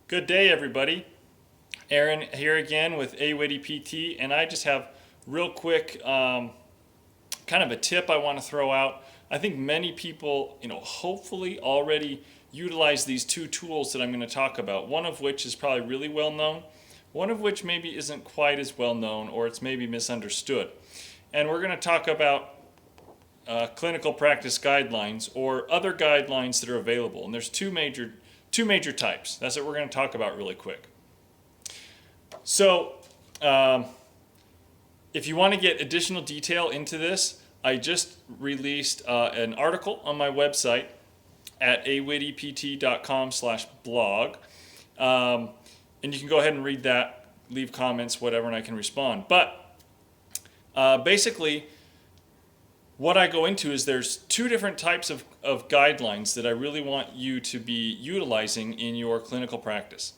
Good day, everybody. Aaron here again with A-Witty PT, and I just have real quick kind of a tip I want to throw out. I think many people, hopefully already utilize these two tools that I'm going to talk about, one of which is probably really well known, one of which maybe isn't quite as well known or it's maybe misunderstood. And we're going to talk about clinical practice guidelines or other guidelines that are available. And there's two major types. That's what we're going to talk about really quick. So, if you want to get additional detail into this, I just released an article on my website at awittypt.com/blog. And you can go ahead and read that, leave comments, whatever, and I can respond. But basically, what I go into is there's two different types of guidelines that I really want you to be utilizing in your clinical practice.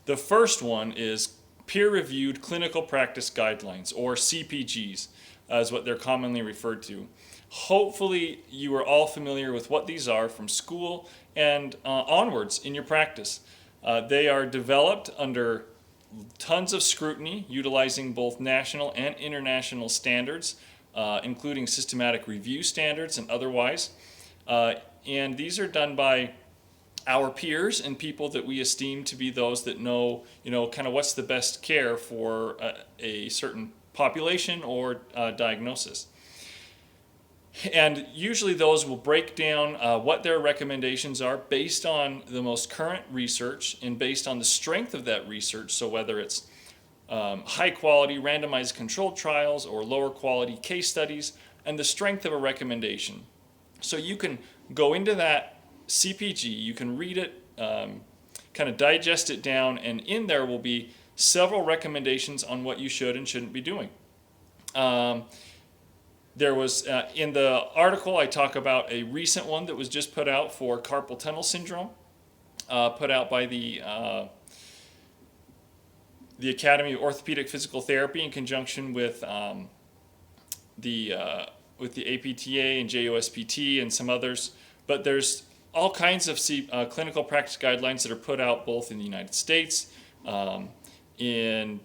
The first one is peer-reviewed clinical practice guidelines, or CPGs, as what they're commonly referred to. Hopefully you are all familiar with what these are from school and onwards in your practice. They are developed under tons of scrutiny, utilizing both national and international standards, including systematic review standards and otherwise. And these are done by our peers and people that we esteem to be those that know, kind of what's the best care for a certain population or diagnosis. And usually those will break down what their recommendations are based on the most current research and based on the strength of that research. So whether it's high quality randomized controlled trials or lower quality case studies, and the strength of a recommendation. So you can go into that CPG, you can read it, kind of digest it down, and in there will be several recommendations on what you should and shouldn't be doing. There was, in the article, I talk about a recent one that was just put out for carpal tunnel syndrome, put out by the Academy of Orthopedic Physical Therapy in conjunction with the APTA and JOSPT and some others. But there's all kinds of clinical practice guidelines that are put out both in the United States, in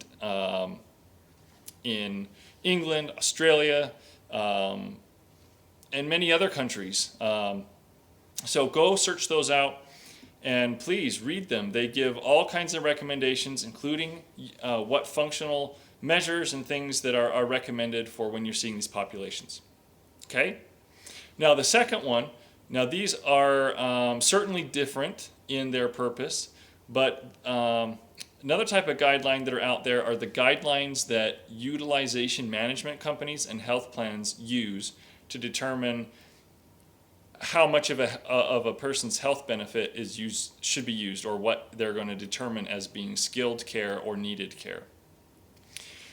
England, Australia, and many other countries. So go search those out. And please read them. They give all kinds of recommendations, including what functional measures and things that are recommended for when you're seeing these populations. Okay? Now the second one, now these are certainly different in their purpose, but another type of guideline that are out there are the guidelines that utilization management companies and health plans use to determine how much of a person's health benefit should be used, or what they're going to determine as being skilled care or needed care.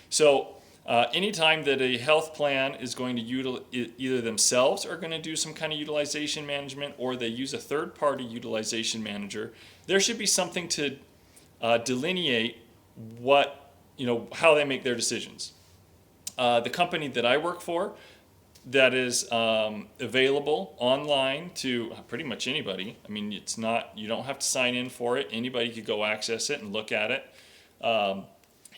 So anytime that a health plan is going to either themselves are going to do some kind of utilization management, or they use a third-party utilization manager, there should be something to delineate how they make their decisions. The company that I work for, that is available online to pretty much anybody. I mean, you don't have to sign in for it. Anybody could go access it and look at it.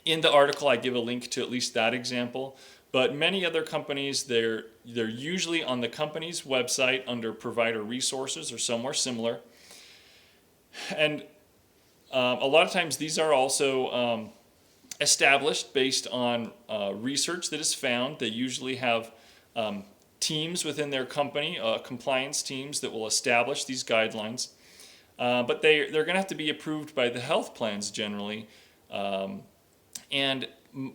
In the article, I give a link to at least that example. But many other companies, they're usually on the company's website under provider resources or somewhere similar. And a lot of times these are also established based on research that is found. They usually have teams within their company, compliance teams that will establish these guidelines. But they're going to have to be approved by the health plans generally. And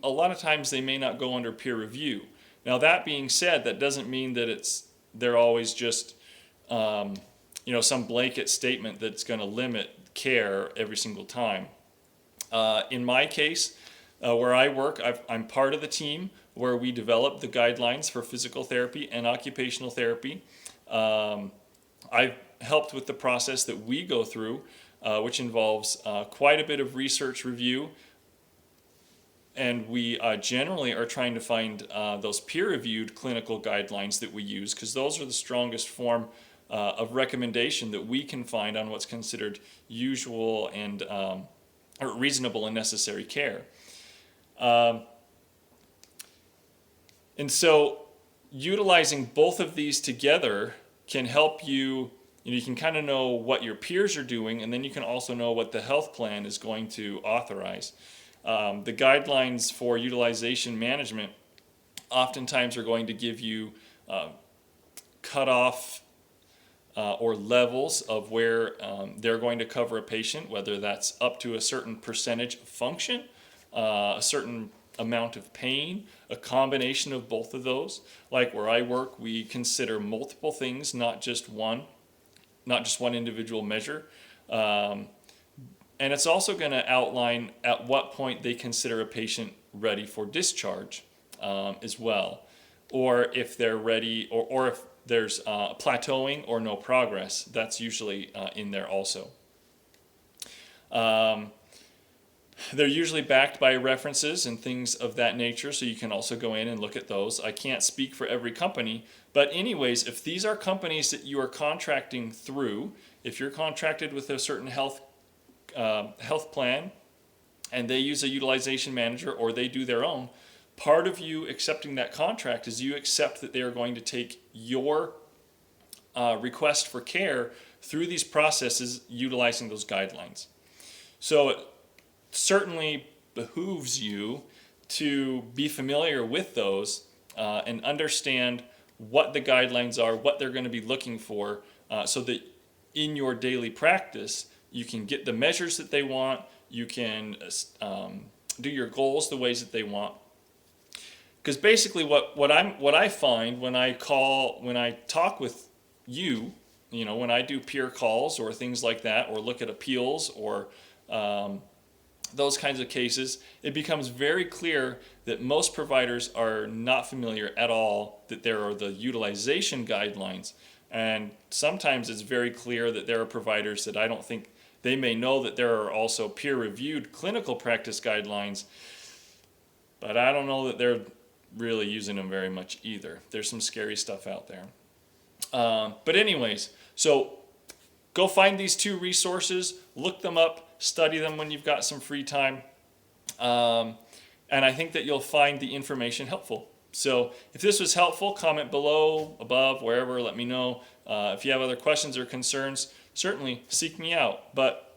a lot of times they may not go under peer review. Now that being said, that doesn't mean that they're always just some blanket statement that's going to limit care every single time. In my case, where I work, I'm part of the team where we develop the guidelines for physical therapy and occupational therapy. I've helped with the process that we go through, which involves quite a bit of research review. And we generally are trying to find those peer-reviewed clinical guidelines that we use, because those are the strongest form of recommendation that we can find on what's considered usual and or reasonable and necessary care. Um, and so utilizing both of these together can help you. You can kind of know what your peers are doing, and then you can also know what the health plan is going to authorize. The guidelines for utilization management oftentimes are going to give you cutoff or levels of where they're going to cover a patient, whether that's up to a certain percentage of function, a certain amount of pain, a combination of both of those. Like where I work, we consider multiple things, not just one individual measure. And it's also going to outline at what point they consider a patient ready for discharge as well, or if they're ready, or if there's plateauing or no progress. That's usually in there also. They're usually backed by references and things of that nature, so you can also go in and look at those. I can't speak for every company, but anyways, if these are companies that you are contracting through, if you're contracted with a certain health plan and they use a utilization manager or they do their own, part of you accepting that contract is you accept that they are going to take your request for care through these processes utilizing those guidelines. So it certainly behooves you to be familiar with those and understand what the guidelines are, what they're going to be looking for, so that in your daily practice you can get the measures that they want, you can do your goals the ways that they want. Because basically what I find when I talk with you, when I do peer calls or things like that, or look at appeals or those kinds of cases, it becomes very clear that most providers are not familiar at all that there are the utilization guidelines. And sometimes it's very clear that there are providers that I don't think they may know that there are also peer-reviewed clinical practice guidelines, but I don't know that they're really using them very much either. There's some scary stuff out there. But anyways, so go find these two resources, look them up, study them when you've got some free time, and I think that you'll find the information helpful. So if this was helpful, comment below, above, wherever, let me know. If you have other questions or concerns, certainly seek me out. But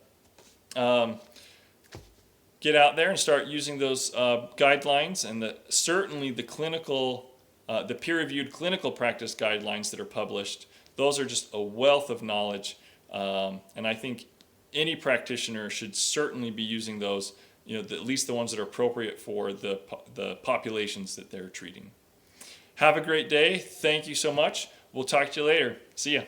get out there and start using those guidelines, and certainly the peer-reviewed clinical practice guidelines that are published. Those are just a wealth of knowledge, and I think any practitioner should certainly be using those, at least the ones that are appropriate for the populations that they're treating. Have a great day. Thank you so much. We'll talk to you later. See ya.